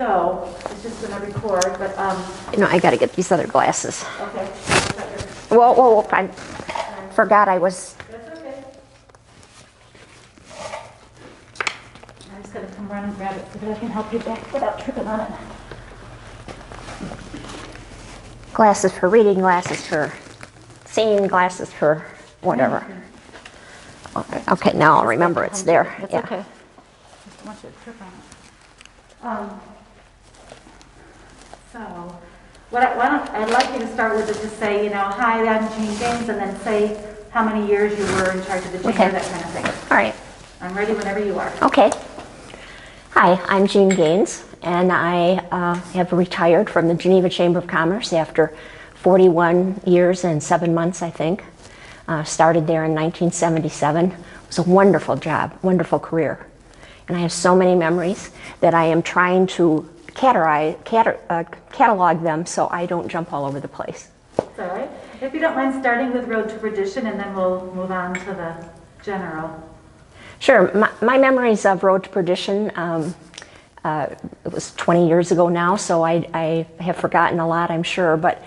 So, it's just going to record, but, I got to get these other glasses. okay. Whoa, I forgot I was... That's okay. I'm just going to come run and grab it so that I can help you back without tripping on it. Glasses for reading, glasses for seeing, glasses for whatever. Okay, now I'll remember it's there. It's Yeah. okay. Just want you to trip on it. So, I'd like you to start with is just say, hi, I'm Jean Gaines, and then say how many years you were in charge of the chamber, Okay. that kind of thing. All right. I'm ready whenever you are. Okay. Hi, I'm Jean Gaines, and I have retired from the Geneva Chamber of Commerce after 41 years and 7 months, I think. Started there in 1977. It was a wonderful job, wonderful career. And I have so many memories that I am trying to catalog them so I don't jump all over the place. It's all right. If you don't mind starting with Road to Perdition, and then we'll move on to the general. Sure. My memories of Road to Perdition, it was 20 years ago now, so I have forgotten a lot, I'm sure. But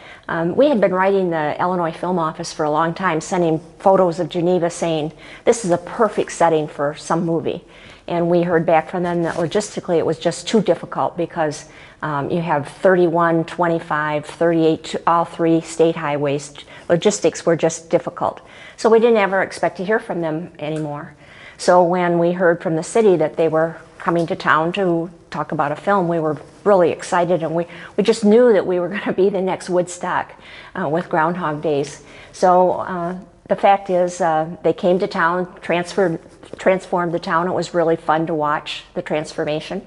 we had been writing the Illinois Film Office for a long time, sending photos of Geneva saying, this is a perfect setting for some movie. And we heard back from them that logistically it was just too difficult because you have 31, 25, 38, all three state highways. Logistics were just difficult. So we didn't ever expect to hear from them anymore. So when we heard from the city that they were coming to town to talk about a film, we were really excited, and we just knew that we were going to be the next Woodstock with Groundhog Days. So the fact is they came to town, transformed the town. It was really fun to watch the transformation.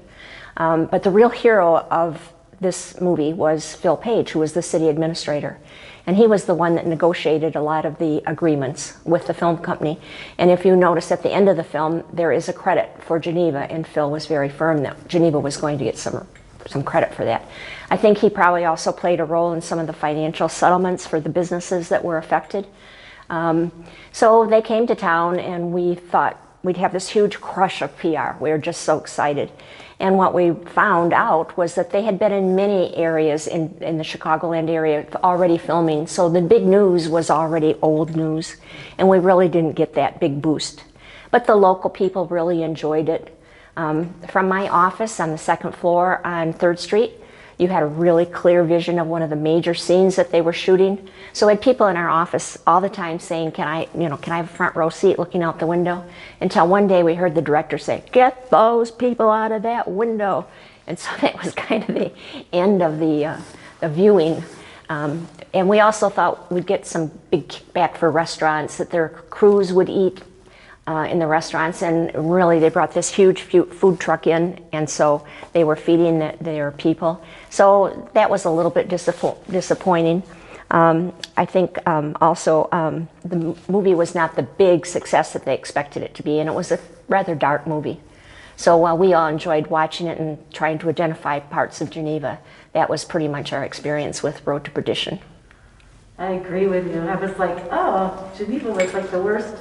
But the real hero of this movie was Phil Page, who was the city administrator. And he was the one that negotiated a lot of the agreements with the film company. And if you notice at the end of the film, there is a credit for Geneva, and Phil was very firm that Geneva was going to get some credit for that. I think he probably also played a role in some of the financial settlements for the businesses that were affected. So they came to town, and we thought we'd have this huge crush of PR. We were just so excited. And what we found out was that they had been in many areas in the Chicagoland area already filming, so the big news was already old news, and we really didn't get that big boost. But the local people really enjoyed it. From my office on the second floor on 3rd Street, you had a really clear vision of one of the major scenes that they were shooting. So we had people in our office all the time saying, can I have a front row seat looking out the window? Until one day we heard the director say, get those people out of that window. And so that was kind of the end of the viewing. And we also thought we'd get some big kickback for restaurants, that their crews would eat in the restaurants, and really they brought this huge food truck in, and so they were feeding their people. So that was a little bit disappointing. I think also the movie was not the big success that they expected it to be, and it was a rather dark movie. So while we all enjoyed watching it and trying to identify parts of Geneva, that was pretty much our experience with Road to Perdition. I agree with you. I was like, oh, Geneva was like the worst,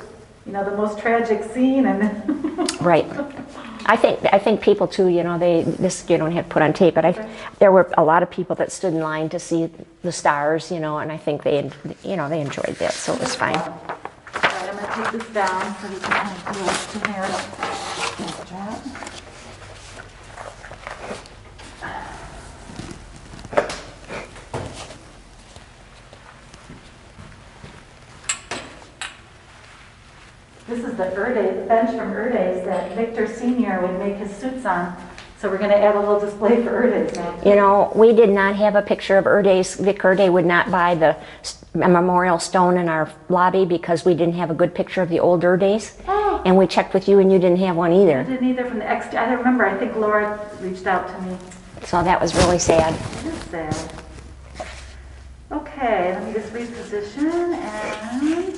the most tragic scene, and Right. I think people too, this you don't have to put on tape, but there were a lot of people that stood in line to see the stars, and I think they enjoyed that, so it was fine. All right, I'm going to take this down so we can kind of do a generic drop. This is the bench from Erda's that Victor Sr. would make his suits on. So we're going to add a little display for Erda's now. We did not have a picture of Erda's. Vic Erday would not buy the memorial stone in our lobby because we didn't have a good picture of the old Erdays. Oh. And we checked with you, and you didn't have one either. I didn't either from the extra. I remember, I think Laura reached out to me. So that was really sad. It is sad. Okay, let me just reposition and...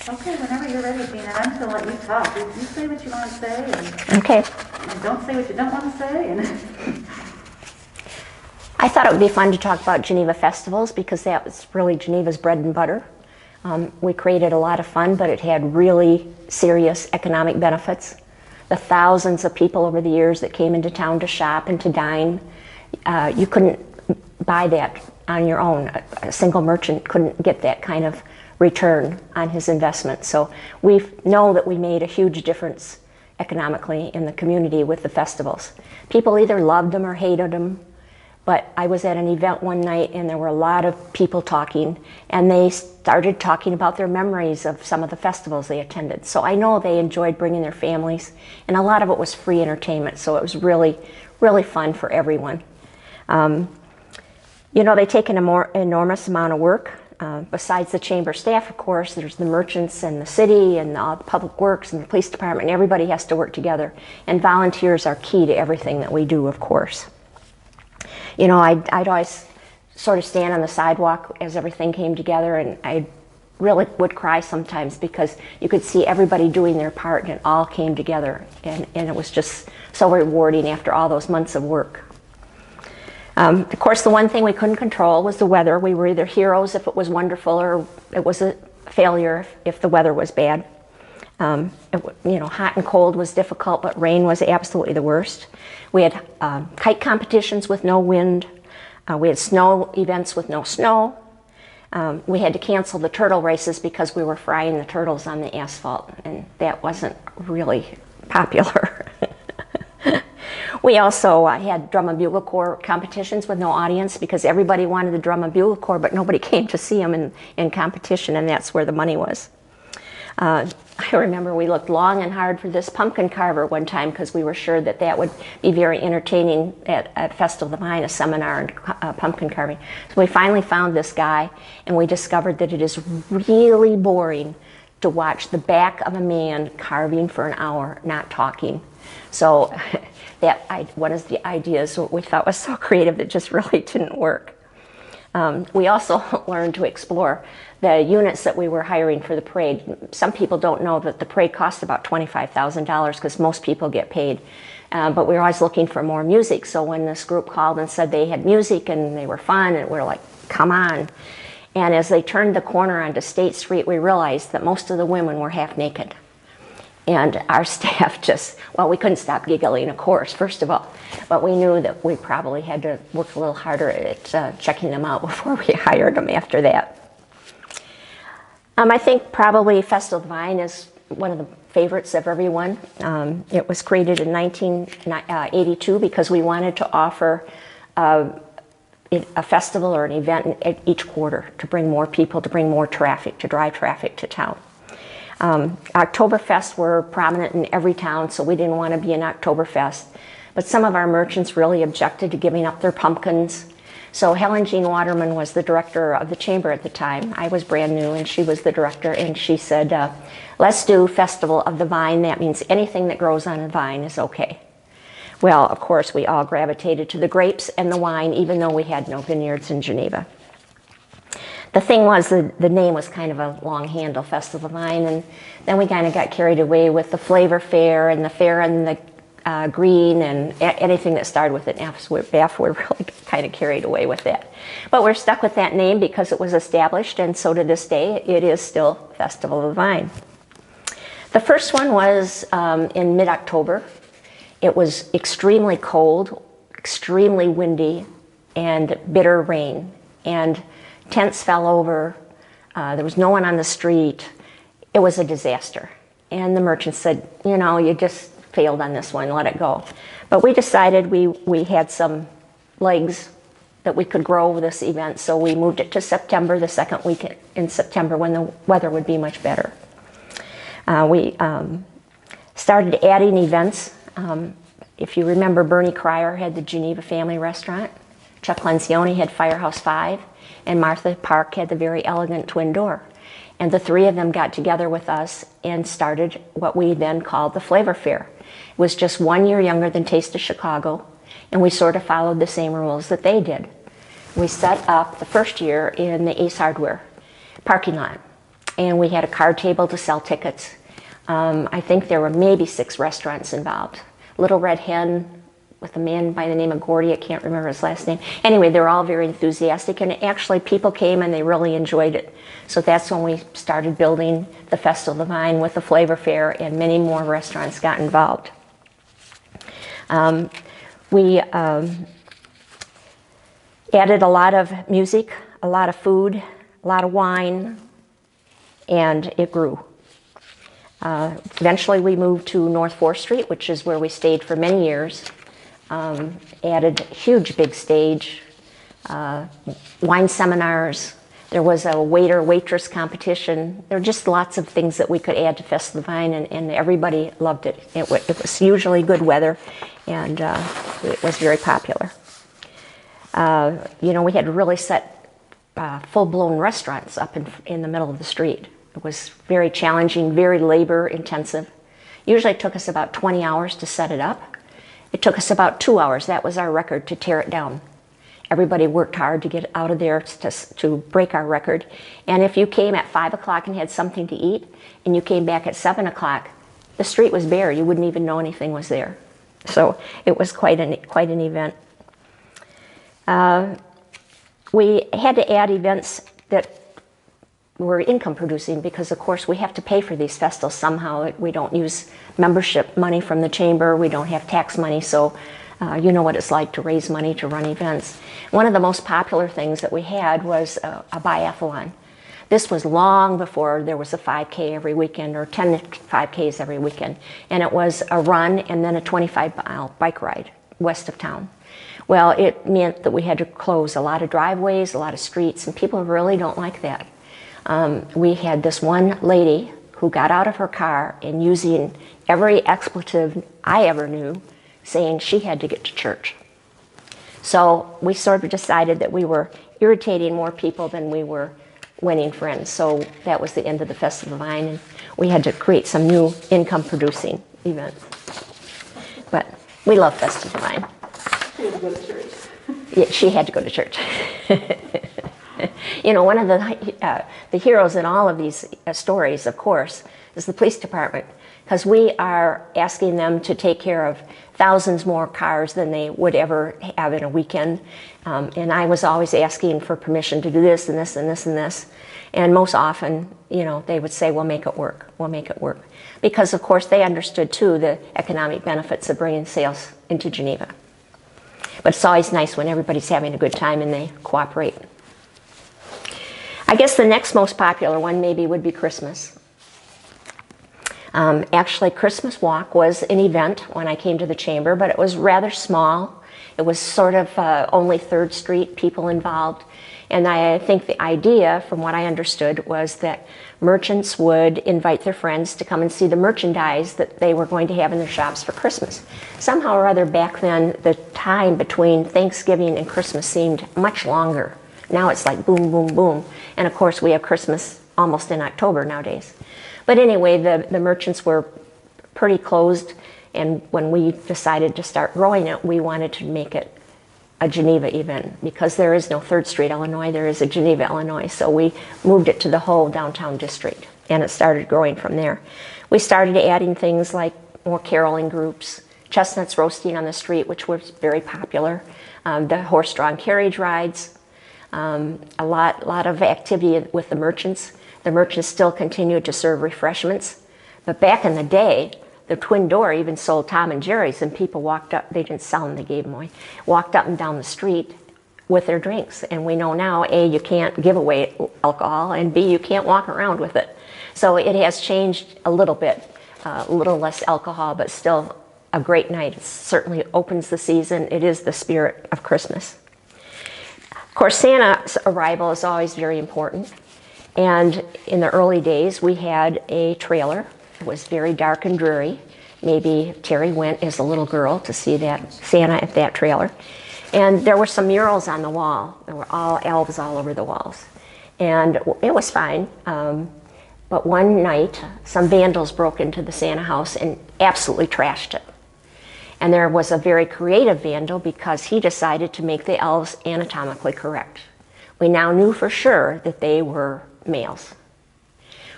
Okay, whenever you're ready, Gina, I'm just going to let you talk. You say what you want to say, and don't say what you don't want to say. And I thought it would be fun to talk about Geneva festivals because that was really Geneva's bread and butter. We created a lot of fun, but it had really serious economic benefits. the thousands of people over the years that came into town to shop and to dine. You couldn't buy that on your own. A single merchant couldn't get that kind of return on his investment. So we know that we made a huge difference economically in the community with the festivals. People either loved them or hated them, but I was at an event one night and there were a lot of people talking, and they started talking about their memories of some of the festivals they attended. So I know they enjoyed bringing their families, and a lot of it was free entertainment, so it was really, really fun for everyone. You know, they take an enormous amount of work. Besides the chamber staff, of course, there's the merchants and the city and all the public works and the police department, and everybody has to work together. And volunteers are key to everything that we do, of course. You know, I'd always sort of stand on the sidewalk as everything came together, and I really would cry sometimes because you could see everybody doing their part and it all came together, and it was just so rewarding after all those months of work. Of course, the one thing we couldn't control was the weather. We were either heroes if it was wonderful, or it was a failure if the weather was bad. You know, hot and cold was difficult, but rain was absolutely the worst. We had kite competitions with no wind. We had snow events with no snow. We had to cancel the turtle races because we were frying the turtles on the asphalt, and that wasn't really popular. We also had drum and bugle corps competitions with no audience because everybody wanted the drum and bugle corps, but nobody came to see them in competition, and that's where the money was. I remember we looked long and hard for this pumpkin carver one time because we were sure that that would be very entertaining at Festival of the Vine, a seminar in pumpkin carving. So we finally found this guy, and we discovered that it is really boring to watch the back of a man carving for an hour, not talking. So one of the ideas we thought was so creative that just really didn't work. We also learned to explore the units that we were hiring for the parade. Some people don't know that the parade costs about $25,000 because most people get paid. But we were always looking for more music. So when this group called and said they had music and they were fun, and we were like, come on. And as they turned the corner onto State Street, we realized that most of the women were half naked. And our staff just, well, we couldn't stop giggling, of course, first of all. But we knew that we probably had to work a little harder at checking them out before we hired them after that. I think probably Festival of the Vine is one of the favorites of everyone. It was created in 1982 because we wanted to offer a festival or an event each quarter to bring more people, to bring more traffic, to drive traffic to town. Oktoberfests were prominent in every town, so we didn't want to be an Oktoberfest. But some of our merchants really objected to giving up their pumpkins. So Helen Jean Waterman was the director of the chamber at the time. I was brand new, and she was the director, and she said, let's do Festival of the Vine. That means anything that grows on a vine is okay. Well, of course, we all gravitated to the grapes and the wine, even though we had no vineyards in Geneva. The thing was, the name was kind of a long handle, Festival of the Vine, and then we kind of got carried away with the Flavor Fair and the Green and anything that started with it. BAF were really kind of carried away with that. But we're stuck with that name because it was established, and so to this day, it is still Festival of the Vine. The first one was in mid-October. It was extremely cold, extremely windy, and bitter rain. And tents fell over. There was no one on the street. It was a disaster. And the merchants said, you know, you just failed on this one, let it go. But we decided we had some legs that we could grow this event, so we moved it to September, the second week in September, when the weather would be much better. We started adding events. If you remember, Bernie Cryer had the Geneva Family Restaurant. Chuck Lencioni had Firehouse 5. And Martha Park had the very elegant twin door. And the three of them got together with us and started what we then called the Flavor Fair. It was just 1 year younger than Taste of Chicago, and we sort of followed the same rules that they did. We set up the first year in the Ace Hardware parking lot, and we had a card table to sell tickets. I think there were maybe 6 restaurants involved. Little Red Hen with a man by the name of Gordy. I can't remember his last name. Anyway, they were all very enthusiastic, and actually people came and they really enjoyed it. So that's when we started building the Festival of the Vine with the Flavor Fair, and many more restaurants got involved. We added a lot of music, a lot of food, a lot of wine, and it grew. Eventually we moved to North 4th Street, which is where we stayed for many years. Added huge big stage, wine seminars. There was a waiter-waitress competition. There were just lots of things that we could add to Festival of the Vine, and everybody loved it. It was usually good weather, and it was very popular. You know, we had really set full-blown restaurants up in the middle of the street. It was very challenging, very labor-intensive. Usually it took us about 20 hours to set it up. It took us about 2 hours. That was our record to tear it down. Everybody worked hard to get out of there to break our record. And if you came at 5 o'clock and had something to eat, and you came back at 7 o'clock, the street was bare. You wouldn't even know anything was there. So it was quite an event. We had to add events that were income producing because, of course, we have to pay for these festivals somehow. We don't use membership money from the chamber. We don't have tax money, so you know what it's like to raise money to run events. One of the most popular things that we had was a biathlon. This was long before there was a 5K every weekend or 10 5Ks every weekend. And it was a run and then a 25-mile bike ride west of town. Well, it meant that we had to close a lot of driveways, a lot of streets, and people really don't like that. We had this one lady who got out of her car and using every expletive I ever knew, saying she had to get to church. So we sort of decided that we were irritating more people than we were winning friends. So that was the end of the Festival of the Vine, and we had to create some new income-producing events. But we love Festival of the Vine. She had to go to church. Yeah, she had to go to church. You know, one of the heroes in all of these stories, of course, is the police department, because we are asking them to take care of thousands more cars than they would ever have in a weekend. And I was always asking for permission to do this and this and this and this. And most often, you know, they would say, we'll make it work, we'll make it work. Because, of course, they understood, too, the economic benefits of bringing sales into Geneva. But it's always nice when everybody's having a good time and they cooperate. I guess the next most popular one maybe would be Christmas. Actually, Christmas Walk was an event when I came to the chamber, but it was rather small. It was sort of only 3rd Street people involved. And I think the idea, from what I understood, was that merchants would invite their friends to come and see the merchandise that they were going to have in their shops for Christmas. Somehow or other, back then, the time between Thanksgiving and Christmas seemed much longer. Now it's like boom, boom, boom. And of course, we have Christmas almost in October nowadays. But anyway, the merchants were pretty closed, and when we decided to start growing it, we wanted to make it a Geneva event, because there is no 3rd Street, Illinois, there is a Geneva, Illinois. So we moved it to the whole downtown district, and it started growing from there. We started adding things like more caroling groups, chestnuts roasting on the street, which was very popular, the horse-drawn carriage rides, a lot of activity with the merchants. The merchants still continued to serve refreshments, but back in the day, the Twin Door even sold Tom and Jerry's, and people walked up, they didn't sell them, they gave them away, walked up and down the street with their drinks. And we know now, A, you can't give away alcohol, and B, you can't walk around with it. So it has changed a little bit, a little less alcohol, but still a great night. It certainly opens the season. It is the spirit of Christmas. Of course, Santa's arrival is always very important. And in the early days, we had a trailer. It was very dark and dreary. Maybe Terry went as a little girl to see that Santa at that trailer. And there were some murals on the wall. There were all elves all over the walls. And it was fine. But one night, some vandals broke into the Santa house and absolutely trashed it. And there was a very creative vandal because he decided to make the elves anatomically correct. We now knew for sure that they were males.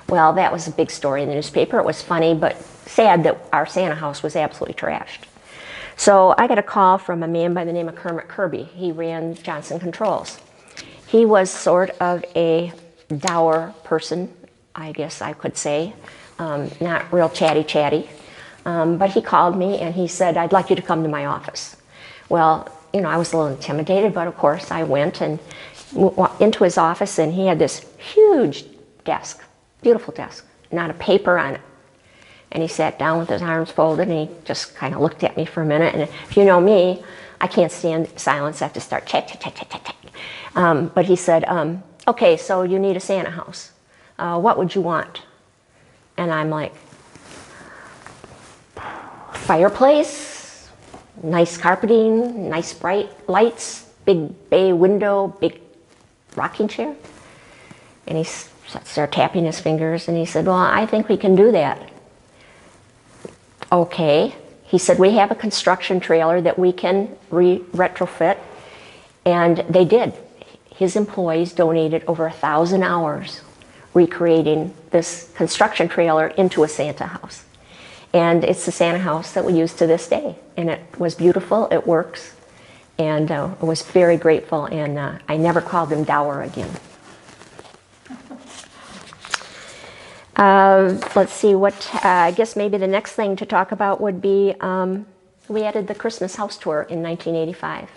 Well, that was a big story in the newspaper. It was funny, but sad that our Santa house was absolutely trashed. So I got a call from a man by the name of Kermit Kirby. He ran Johnson Controls. He was sort of a dour person, I guess I could say, not real chatty. But he called me and he said, "I'd like you to come to my office." Well, you know, I was a little intimidated, but of course I went and into his office, and he had this huge desk, beautiful desk, not a paper on it. And he sat down with his arms folded, and he just kind of looked at me for a minute. And if you know me, I can't stand silence. I have to start chat. But he said, "Okay, so you need a Santa house. What would you want?" And I'm like, "Fireplace, nice carpeting, nice bright lights, big bay window, big rocking chair." And he started tapping his fingers, and he said, "Well, I think we can do that." Okay. He said, "We have a construction trailer that we can retrofit." And they did. His employees donated over 1,000 hours recreating this construction trailer into a Santa house. And it's the Santa house that we use to this day. And it was beautiful, it works, and I was very grateful, and I never called him dour again. Let's see, I guess maybe the next thing to talk about would be, we added the Christmas house tour in 1985.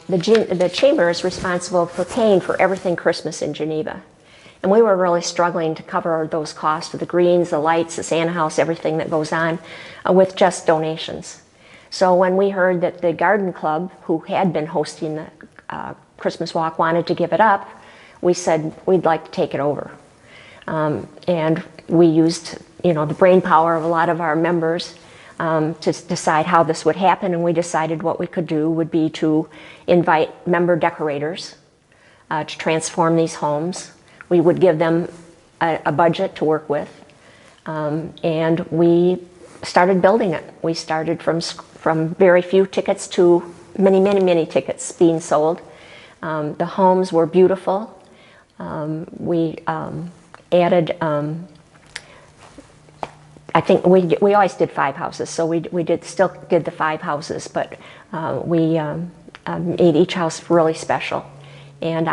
The chamber is responsible for paying for everything Christmas in Geneva. And we were really struggling to cover those costs of the greens, the lights, the Santa house, everything that goes on with just donations. So when we heard that the Garden Club, who had been hosting the Christmas walk, wanted to give it up, we said we'd like to take it over. And we used, you know, the brain power of a lot of our members to decide how this would happen, and we decided what we could do would be to invite member decorators to transform these homes. We would give them a budget to work with, and we started building it. We started from very few tickets to many tickets being sold. The homes were beautiful. We added, I think we always did 5 houses, so we still did the 5 houses, but we made each house really special. And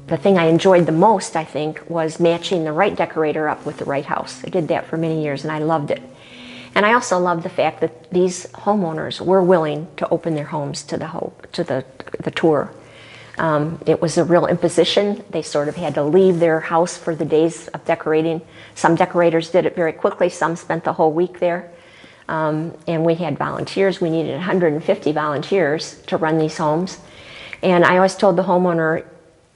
the thing I enjoyed the most, I think, was matching the right decorator up with the right house. I did that for many years, and I loved it. And I also loved the fact that these homeowners were willing to open their homes to the tour. It was a real imposition. They sort of had to leave their house for the days of decorating. Some decorators did it very quickly. Some spent the whole week there. And we had volunteers. We needed 150 volunteers to run these homes. And I always told the homeowner,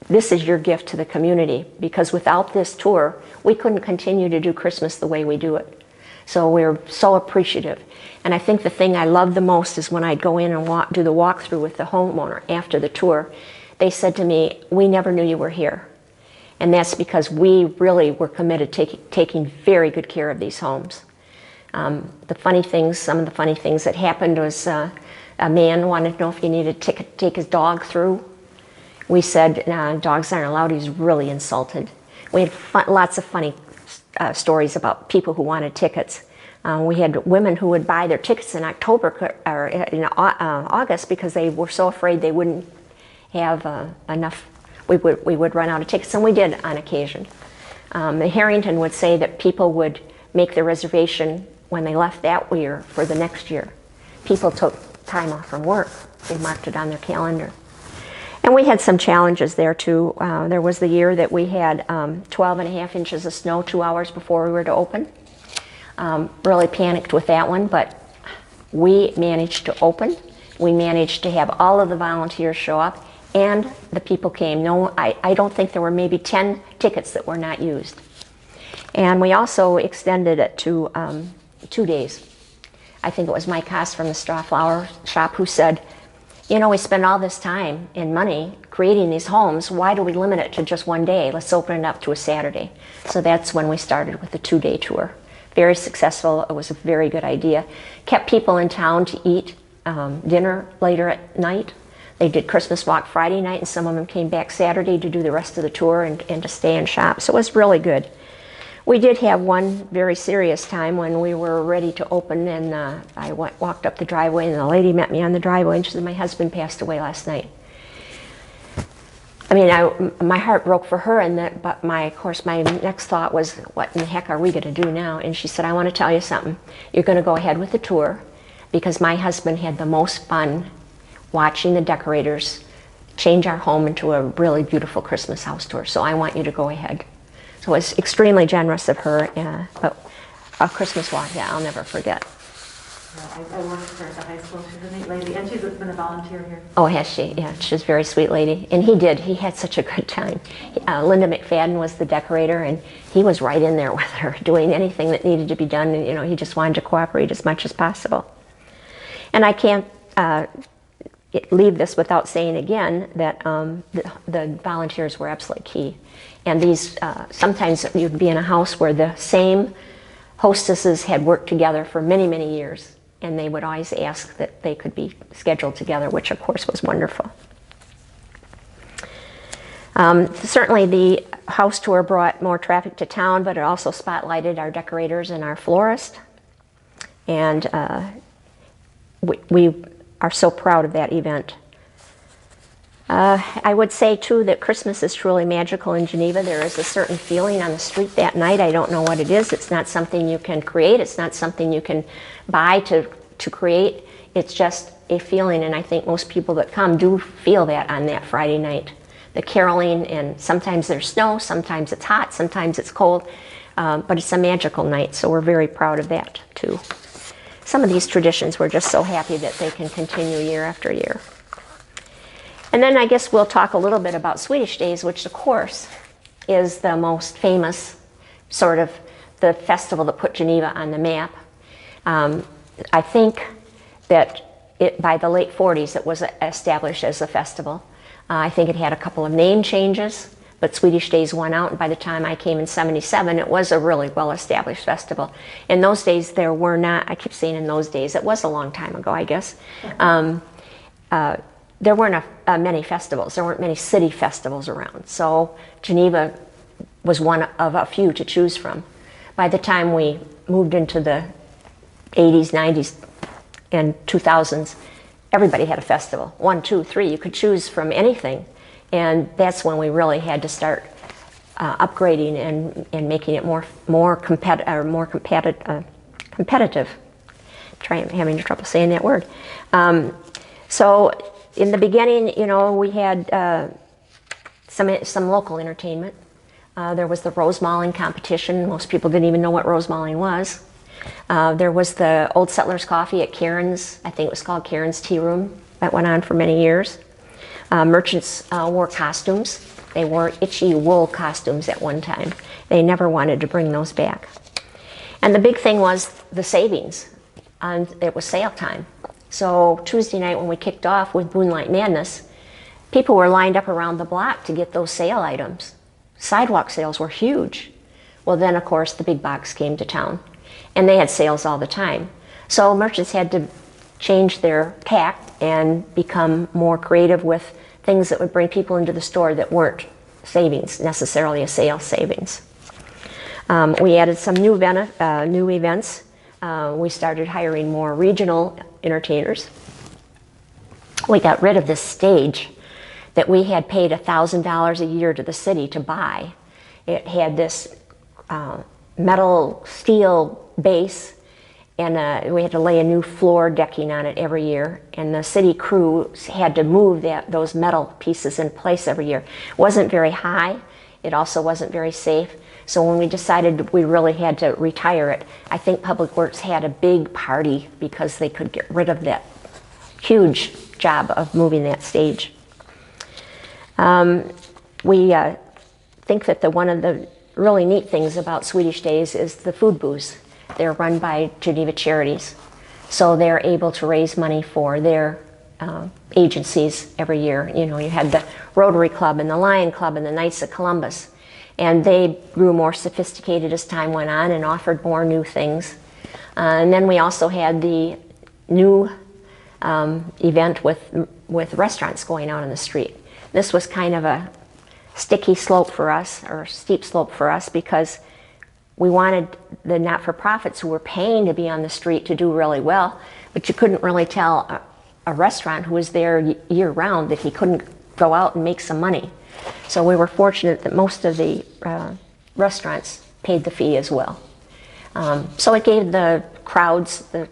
this is your gift to the community, because without this tour, we couldn't continue to do Christmas the way we do it. So we're so appreciative. And I think the thing I love the most is when I'd go in and do the walkthrough with the homeowner after the tour, they said to me, "We never knew you were here." And that's because we really were committed to taking very good care of these homes. Some of the funny things that happened was a man wanted to know if you needed to take his dog through. We said, "Nah, dogs aren't allowed." He was really insulted. We had lots of funny stories about people who wanted tickets. We had women who would buy their tickets in October or in August because they were so afraid they wouldn't have enough. We would run out of tickets, and we did on occasion. Harrington would say that people would make their reservation when they left that year for the next year. People took time off from work. They marked it on their calendar. And we had some challenges there too. There was the year that we had 12.5 inches of snow 2 hours before we were to open. Really panicked with that one, but we managed to open. We managed to have all of the volunteers show up, and the people came. No, I don't think there were maybe 10 tickets that were not used. And we also extended it to 2 days. I think it was Mike Haas from the Straw Flower Shop who said, "You know, we spend all this time and money creating these homes. Why do we limit it to just 1 day? Let's open it up to a Saturday." So that's when we started with the 2-day tour. Very successful. It was a very good idea. Kept people in town to eat dinner later at night. They did Christmas walk Friday night, and some of them came back Saturday to do the rest of the tour and to stay and shop. So it was really good. We did have one very serious time when we were ready to open, and I walked up the driveway, and the lady met me on the driveway, and she said, "My husband passed away last night." I mean, my heart broke for her, but of course, my next thought was, what in the heck are we going to do now? And she said, "I want to tell you something. You're going to go ahead with the tour, because my husband had the most fun watching the decorators change our home into a really beautiful Christmas house tour. So I want you to go ahead." So it was extremely generous of her, but a Christmas walk, yeah, I'll never forget. Yeah, I worked with her at the high school. She's a neat lady, and she's been a volunteer here. Oh, has she? Yeah, she's a very sweet lady. And he had such a good time. Linda McFadden was the decorator, and he was right in there with her, doing anything that needed to be done, and he just wanted to cooperate as much as possible. And I can't leave this without saying again that the volunteers were absolutely key. And these, sometimes you'd be in a house where the same hostesses had worked together for many, many years, and they would always ask that they could be scheduled together, which of course was wonderful. Certainly the house tour brought more traffic to town, but it also spotlighted our decorators and our florist. And we are so proud of that event. I would say too that Christmas is truly magical in Geneva. There is a certain feeling on the street that night. I don't know what it is. It's not something you can create. It's not something you can buy to create. It's just a feeling, and I think most people that come do feel that on that Friday night. The caroling, and sometimes there's snow, sometimes it's hot, sometimes it's cold, but it's a magical night, so we're very proud of that too. Some of these traditions, we're just so happy that they can continue year after year. And then I guess we'll talk a little bit about Swedish Days, which of course is the most famous sort of the festival that put Geneva on the map. I think that by the late 40s it was established as a festival. I think it had a couple of name changes, but Swedish Days won out, and by the time I came in '77, it was a really well-established festival. In those days, there were not, I keep saying in those days, it was a long time ago, I guess, there weren't many festivals. There weren't many city festivals around, so Geneva was one of a few to choose from. By the time we moved into the 80s, 90s, and 2000s, everybody had a festival. 1, 2, 3, you could choose from anything. And that's when we really had to start upgrading and making it more competitive. Having trouble saying that word. So in the beginning, we had some local entertainment. There was the rose mauling competition. Most people didn't even know what rose mauling was. There was the Old Settlers Coffee at Karen's. I think it was called Karen's Tea Room. That went on for many years. Merchants wore costumes. They wore itchy wool costumes at one time. They never wanted to bring those back. And the big thing was the savings. It was sale time. So Tuesday night when we kicked off with Moonlight Madness, people were lined up around the block to get those sale items. Sidewalk sales were huge. Well, then of course the big box came to town, and they had sales all the time. So merchants had to change their tack and become more creative with things that would bring people into the store that weren't savings, necessarily a sales savings. We added some new events. We started hiring more regional entertainers. We got rid of this stage that we had paid $1,000 a year to the city to buy. It had this metal steel base, and we had to lay a new floor decking on it every year, and the city crew had to move those metal pieces in place every year. It wasn't very high. It also wasn't very safe. So when we decided we really had to retire it, I think Public Works had a big party because they could get rid of that huge job of moving that stage. We think that one of the really neat things about Swedish Days is the food booths. They're run by Geneva Charities, so they're able to raise money for their agencies every year. You had the Rotary Club and the Lion Club and the Knights of Columbus, and they grew more sophisticated as time went on and offered more new things. And then we also had the new event with restaurants going out on the street. This was kind of a sticky slope for us, or steep slope for us, because We wanted the not-for-profits who were paying to be on the street to do really well, but you couldn't really tell a restaurant who was there year-round that he couldn't go out and make some money. So we were fortunate that most of the restaurants paid the fee as well. So it gave the crowds, the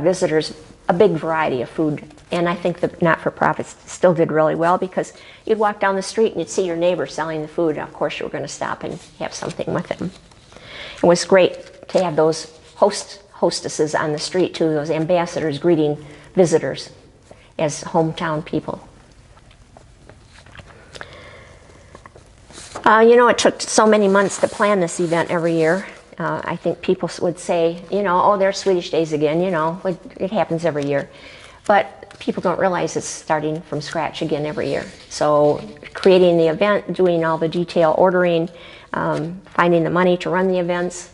visitors, a big variety of food. And I think the not-for-profits still did really well, because you'd walk down the street and you'd see your neighbor selling the food, and of course you were going to stop and have something with them. It was great to have those hostesses on the street too, those ambassadors greeting visitors as hometown people. You know, it took so many months to plan this event every year. I think people would say, you know, oh, there's Swedish Days again, you know, it happens every year. But people don't realize it's starting from scratch again every year. So creating the event, doing all the detail ordering, finding the money to run the events,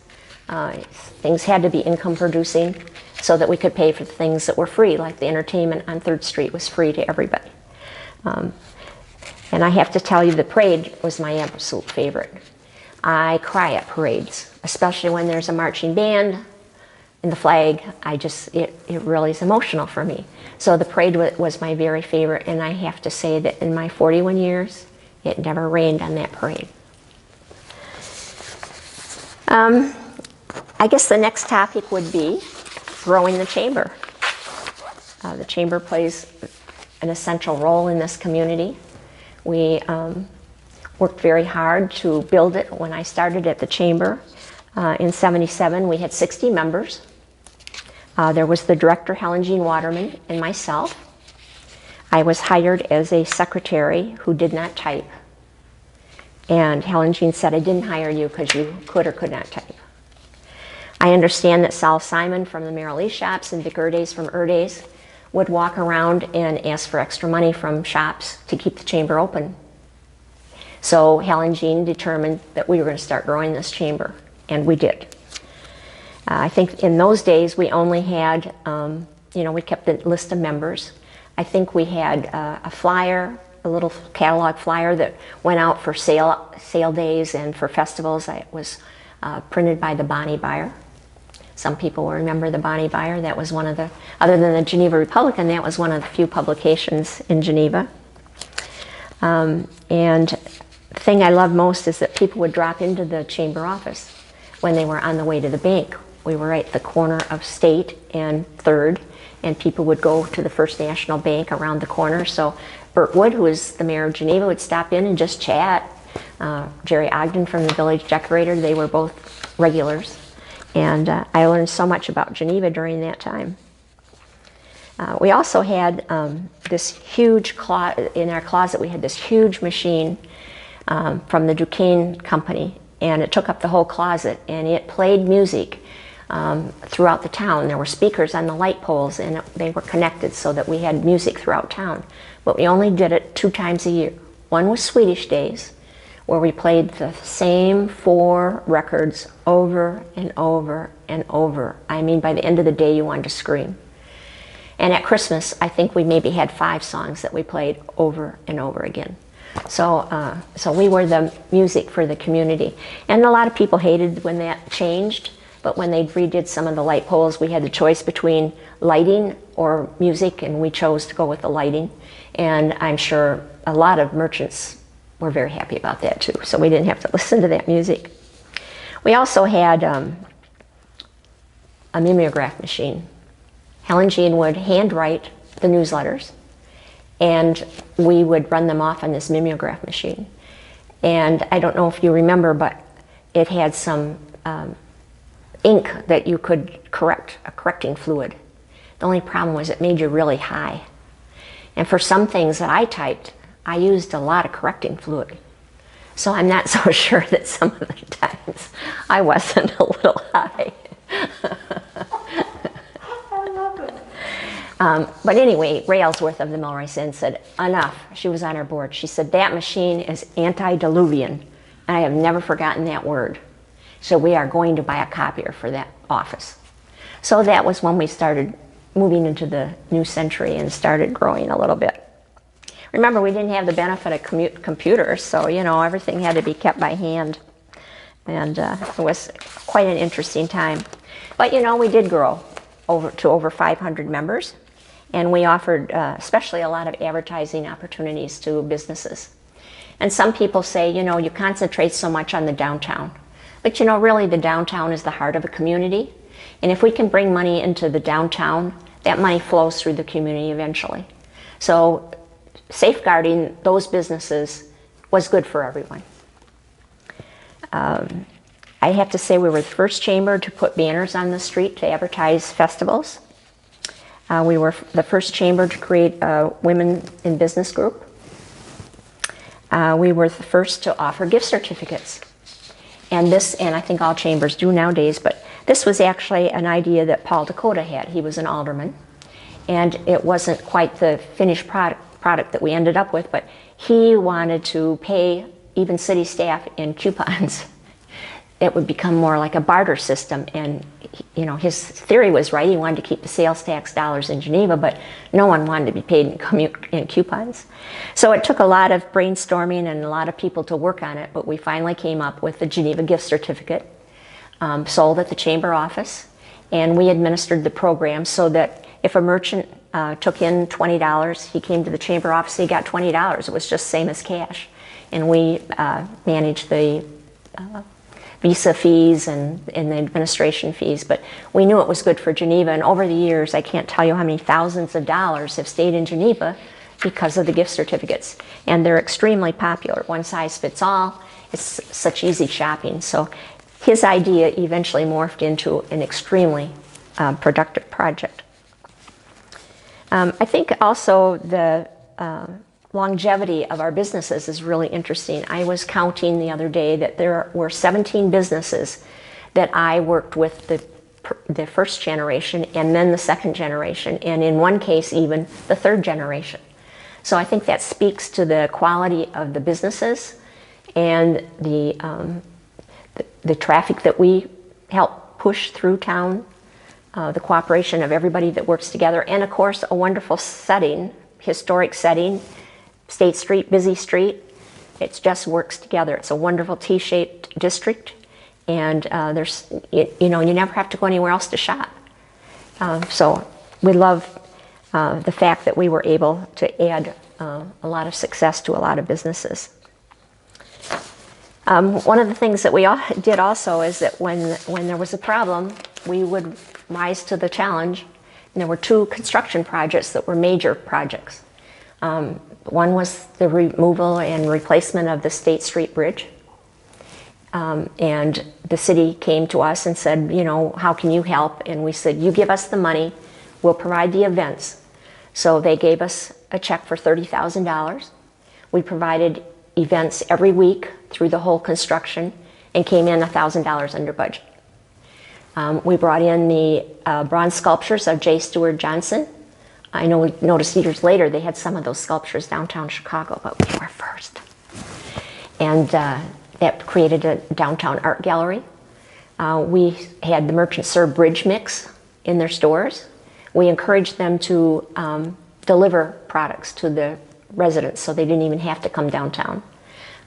things had to be income producing so that we could pay for the things that were free, like the entertainment on 3rd Street was free to everybody. And I have to tell you, the parade was my absolute favorite. I cry at parades, especially when there's a marching band and the flag. It really is emotional for me. So the parade was my very favorite, and I have to say that in my 41 years, it never rained on that parade. I guess the next topic would be growing the chamber. The chamber plays an essential role in this community. We worked very hard to build it. When I started at the chamber in '77, we had 60 members. There was the director, Helen Jean Waterman, and myself. I was hired as a secretary who did not type. And Helen Jean said, I didn't hire you because you could or could not type. I understand that Sal Simon from the Merrill Lee shops and Vic Erdays from Erdays would walk around and ask for extra money from shops to keep the chamber open. So Helen Jean determined that we were going to start growing this chamber, and we did. I think in those days we only had, we kept the list of members. I think we had a flyer, a little catalog flyer that went out for sale days and for festivals. It was printed by the Bonnie Buyer. Some people will remember the Bonnie Buyer. That was one of the, other than the Geneva Republican, that was one of the few publications in Geneva. And the thing I love most is that people would drop into the chamber office when they were on the way to the bank. We were right at the corner of State and 3rd, and people would go to the First National Bank around the corner. So Bert Wood, who was the mayor of Geneva, would stop in and just chat. Jerry Ogden from the Village Decorator, they were both regulars. And I learned so much about Geneva during that time. We also had this huge closet, in our closet we had this huge machine from the Duquesne Company, and it took up the whole closet, and it played music throughout the town. There were speakers on the light poles, and they were connected so that we had music throughout town. But we only did it 2 times a year. One was Swedish Days, where we played the same 4 records over and over and over. I mean, by the end of the day, you wanted to scream. And at Christmas, I think we maybe had 5 songs that we played over and over again. So, so we were the music for the community. And a lot of people hated when that changed, but when they redid some of the light poles, we had the choice between lighting or music, and we chose to go with the lighting. And I'm sure a lot of merchants were very happy about that too, so we didn't have to listen to that music. We also had a mimeograph machine. Helen Jean would handwrite the newsletters, and we would run them off on this mimeograph machine. And I don't know if you remember, but it had some ink that you could correct, a correcting fluid. The only problem was it made you really high. And for some things that I typed, I used a lot of correcting fluid. So I'm not so sure that some of the times I wasn't a little high. I love it. But anyway, Ray Ellsworth of the Milroy Inn said, enough. She was on our board. She said, that machine is antediluvian. And I have never forgotten that word. So we are going to buy a copier for that office. So that was when we started moving into the new century and started growing a little bit. Remember, we didn't have the benefit of computers, so, you know, everything had to be kept by hand. And it was quite an interesting time. But you know, we did grow to over 500 members, and we offered especially a lot of advertising opportunities to businesses. And some people say, you know, you concentrate so much on the downtown. But you know, really the downtown is the heart of a community. And if we can bring money into the downtown, that money flows through the community eventually. So safeguarding those businesses was good for everyone. I have to say we were the first chamber to put banners on the street to advertise festivals. We were the first chamber to create a women in business group. We were the first to offer gift certificates. And I think all chambers do nowadays, but this was actually an idea that Paul Dakota had. He was an alderman, and it wasn't quite the finished product that we ended up with, but he wanted to pay even city staff in coupons. It would become more like a barter system, and you know, his theory was right. He wanted to keep the sales tax dollars in Geneva, but no one wanted to be paid in coupons. So it took a lot of brainstorming and a lot of people to work on it, but we finally came up with the Geneva gift certificate, sold at the chamber office, and we administered the program so that if a merchant took in $20, he came to the chamber office, he got $20. It was just same as cash. And we managed the visa fees and the administration fees, but we knew it was good for Geneva, and over the years I can't tell you how many thousands of dollars have stayed in Geneva because of the gift certificates, and they're extremely popular. One size fits all. It's such easy shopping. So his idea eventually morphed into an extremely productive project. I think also the longevity of our businesses is really interesting. I was counting the other day that there were 17 businesses that I worked with the first generation and then the second generation, and in one case even the third generation. So I think that speaks to the quality of the businesses and the traffic that we help push through town, the cooperation of everybody that works together, and of course a wonderful setting, historic setting. State Street, busy street, it just works together. It's a wonderful T-shaped district, and there's, you know, you never have to go anywhere else to shop. So we love the fact that we were able to add a lot of success to a lot of businesses. One of the things that we did also is that when there was a problem, we would rise to the challenge. And there were two construction projects that were major projects. One was the removal and replacement of the State Street Bridge. And the city came to us and said, you know, how can you help? And we said, you give us the money, we'll provide the events. So they gave us a check for $30,000. We provided events every week through the whole construction and came in $1,000 under budget. We brought in the bronze sculptures of J. Stewart Johnson. I know we noticed years later they had some of those sculptures downtown Chicago, but we were first. And that created a downtown art gallery. We had the merchants serve bridge mix in their stores. We encouraged them to deliver products to the residents so they didn't even have to come downtown.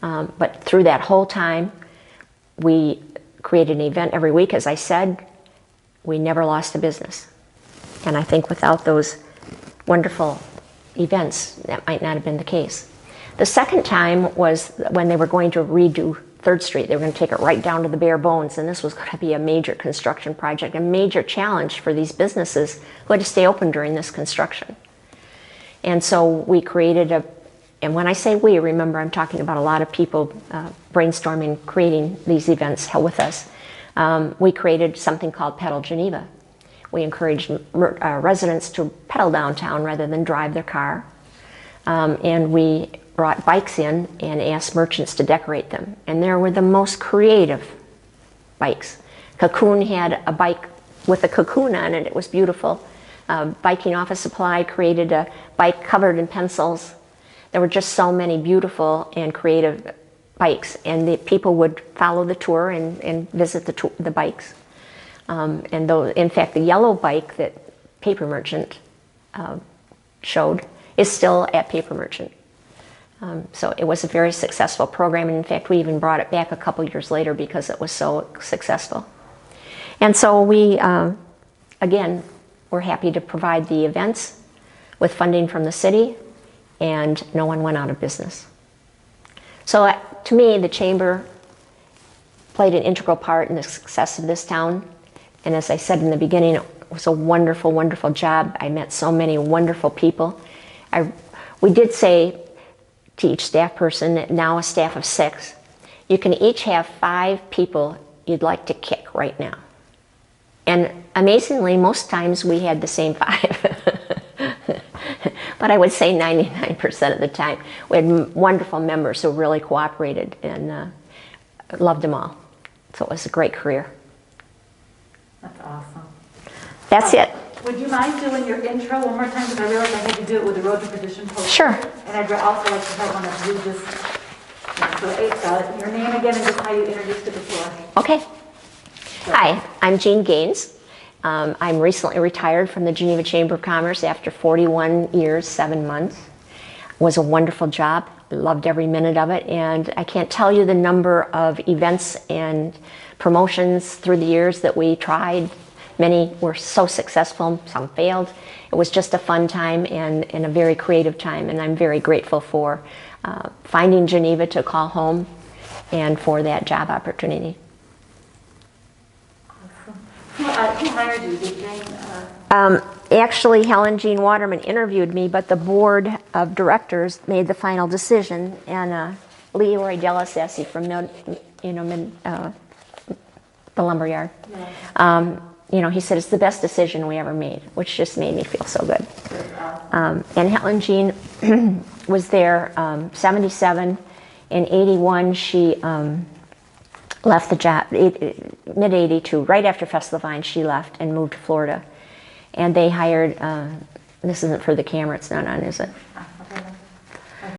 But through that whole time, we created an event every week. As I said, we never lost a business. And I think without those wonderful events, that might not have been the case. The second time was when they were going to redo 3rd Street. They were going to take it right down to the bare bones, and this was going to be a major construction project, a major challenge for these businesses who had to stay open during this construction. And so we created and when I say we, remember I'm talking about a lot of people brainstorming, creating these events with us. We created something called Pedal Geneva. We encouraged residents to pedal downtown rather than drive their car. And we brought bikes in and asked merchants to decorate them. And there were the most creative bikes. Cocoon had a bike with a cocoon on it. It was beautiful. Biking Office Supply created a bike covered in pencils. There were just so many beautiful and creative bikes. And the people would follow the tour and visit the bikes. And though, in fact, the yellow bike that Paper Merchant showed is still at Paper Merchant. So it was a very successful program, and in fact we even brought it back a couple years later because it was so successful. And so we, again, we're happy to provide the events with funding from the city, and no one went out of business. So to me, the Chamber played an integral part in the success of this town. And as I said in the beginning, it was a wonderful, wonderful job. I met so many wonderful people. We did say to each staff person, now a staff of 6, you can each have 5 people you'd like to kick right now. And amazingly, most times we had the same 5. But I would say 99% of the time. We had wonderful members who really cooperated, and loved them all. So it was a great career. That's awesome. That's it. Would you mind doing your intro one more time? Because I realized I had to do it with the Road to Perdition poster. Sure. And I'd also like to have one of you just, so your name again and just how you introduced it before. Okay. Hi, I'm Jean Gaines. I'm recently retired from the Geneva Chamber of Commerce after 41 years, 7 months. It was a wonderful job. I loved every minute of it, and I can't tell you the number of events and promotions through the years that we tried. Many were so successful, some failed. It was just a fun time and a very creative time, and I'm very grateful for finding Geneva to call home and for that job opportunity. Who hired you? Did Jane? Actually, Helen Jean Waterman interviewed me, but the board of directors made the final decision, and Leroy Delasassi from the lumberyard. Yeah. He said it's the best decision we ever made, which just made me feel so good. And Helen Jean was there 77. In 81, she left the job, mid-82, right after Festival of Vines, she left and moved to Florida. And they hired, this isn't for the camera, it's not on, is it?